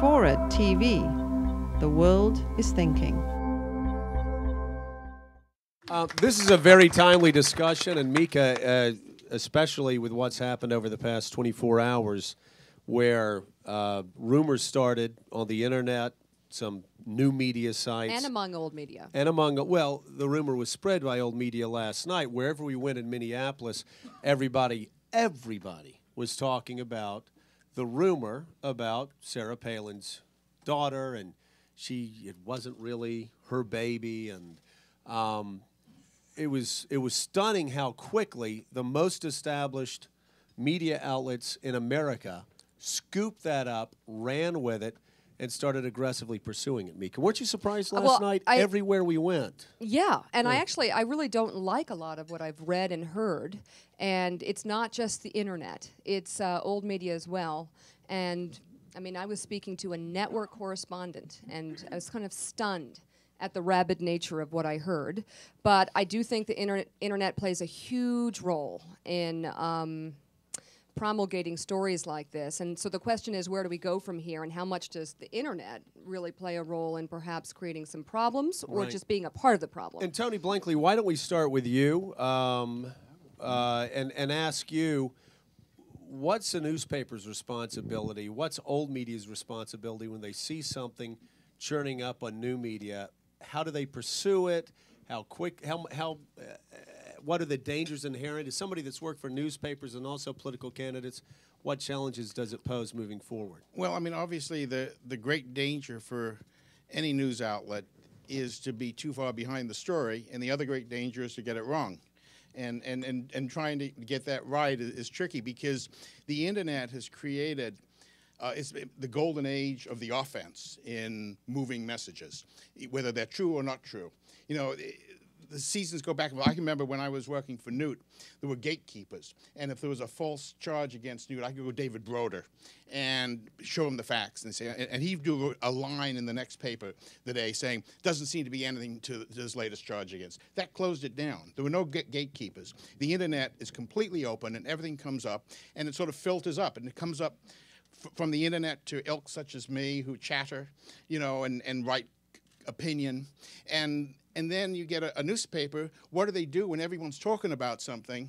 FORA.tv. The world is thinking. This is a very timely discussion, and Mika, especially with what's happened over the past 24 hours, where rumors started on the internet, some new media sites. And among old media. And among, well, the rumor was spread by old media last night. Wherever we went in Minneapolis, everybody was talking about the rumor about Sarah Palin's daughter, and it wasn't really her baby, and it was stunning how quickly the most established media outlets in America scooped that up, ran with it, and started aggressively pursuing it. Mika, weren't you surprised last night? Everywhere we went. Yeah, and I really don't like a lot of what I've read and heard, and it's not just the internet. It's old media as well. And I mean, I was speaking to a network correspondent, and I was kind of stunned at the rabid nature of what I heard. But I do think the internet plays a huge role in promulgating stories like this. And so the question is, where do we go from here, and how much does the internet really play a role in perhaps creating some problems or just being a part of the problem? And Tony Blankley, why don't we start with you and ask you, what's a newspaper's responsibility? What's old media's responsibility when they see something churning up on new media? How do they pursue it? How quick? What are the dangers inherent? As somebody that's worked for newspapers and also political candidates, what challenges does it pose moving forward? Well, I mean, obviously, the great danger for any news outlet is to be too far behind the story, and the other great danger is to get it wrong. And trying to get that right is tricky, because the internet has created it's the golden age of the offense in moving messages, whether they're true or not true. You know, the seasons go back. Well, I can remember when I was working for Newt, there were gatekeepers. And if there was a false charge against Newt, I could go to David Broder and show him the facts. And he'd do a line in the next paper the day saying, doesn't seem to be anything to this latest charge against. That closed it down. There were no gatekeepers. The internet is completely open, and everything comes up, and it sort of filters up. And it comes up from the internet to ilk such as me who chatter, you know, and write opinion. And then you get a newspaper. What do they do when everyone's talking about something?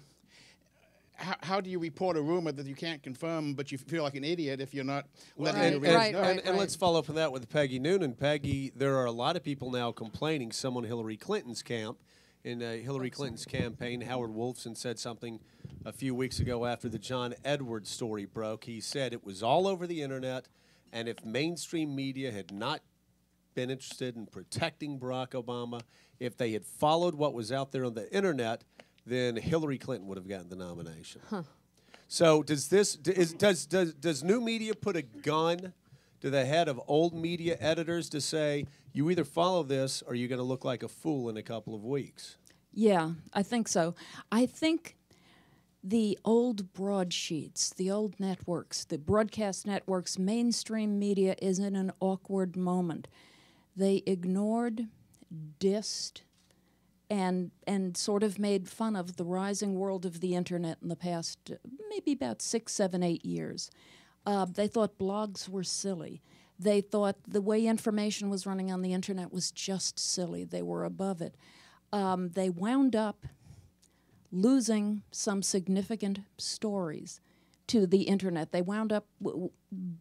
How do you report a rumor that you can't confirm, but you feel like an idiot if you're not letting the readers know? And let's follow up on that with Peggy Noonan. Peggy, there are a lot of people now complaining, some on Hillary Clinton's camp. In Hillary Clinton's campaign, Howard Wolfson said something a few weeks ago after the John Edwards story broke. He said it was all over the internet, and if mainstream media had not been interested in protecting Barack Obama, if they had followed what was out there on the internet, then Hillary Clinton would have gotten the nomination. Huh. So does new media put a gun to the head of old media editors to say, you either follow this or you're going to look like a fool in a couple of weeks? Yeah, I think so. I think the old broadsheets, the old networks, the broadcast networks, mainstream media is in an awkward moment. They ignored, dissed, and sort of made fun of the rising world of the internet in the past maybe about 6, 7, 8 years. They thought blogs were silly. They thought the way information was running on the internet was just silly. They were above it. They wound up losing some significant stories to the internet. They wound up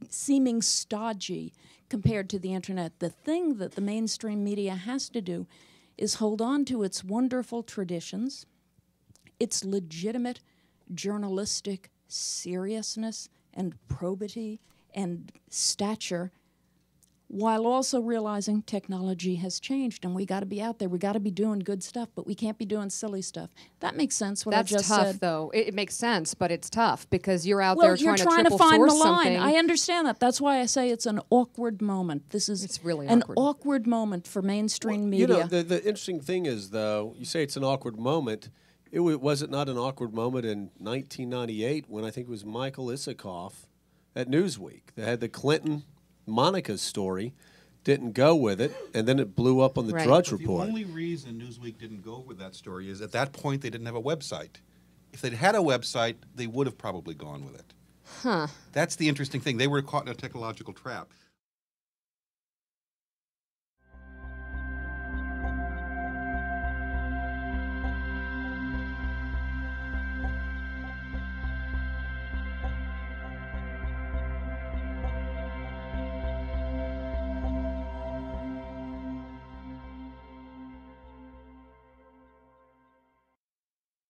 seeming stodgy compared to the internet. The thing that the mainstream media has to do is hold on to its wonderful traditions, its legitimate journalistic seriousness and probity and stature, while also realizing technology has changed and we got to be out there. We got to be doing good stuff, but we can't be doing silly stuff. That makes sense. What I just said. That's tough, though. It makes sense, but it's tough because you're out there trying to find triple the source line. something. I understand that. That's why I say it's an awkward moment. It's really an awkward moment for mainstream media. You know, the interesting thing is, though, you say it's an awkward moment. Was it not an awkward moment in 1998 when I think it was Michael Isikoff at Newsweek that had the Clinton Monica story, didn't go with it, and then it blew up on the Drudge Report. The only reason Newsweek didn't go with that story is at that point they didn't have a website. If they'd had a website, they would have probably gone with it. Huh. That's the interesting thing. They were caught in a technological trap.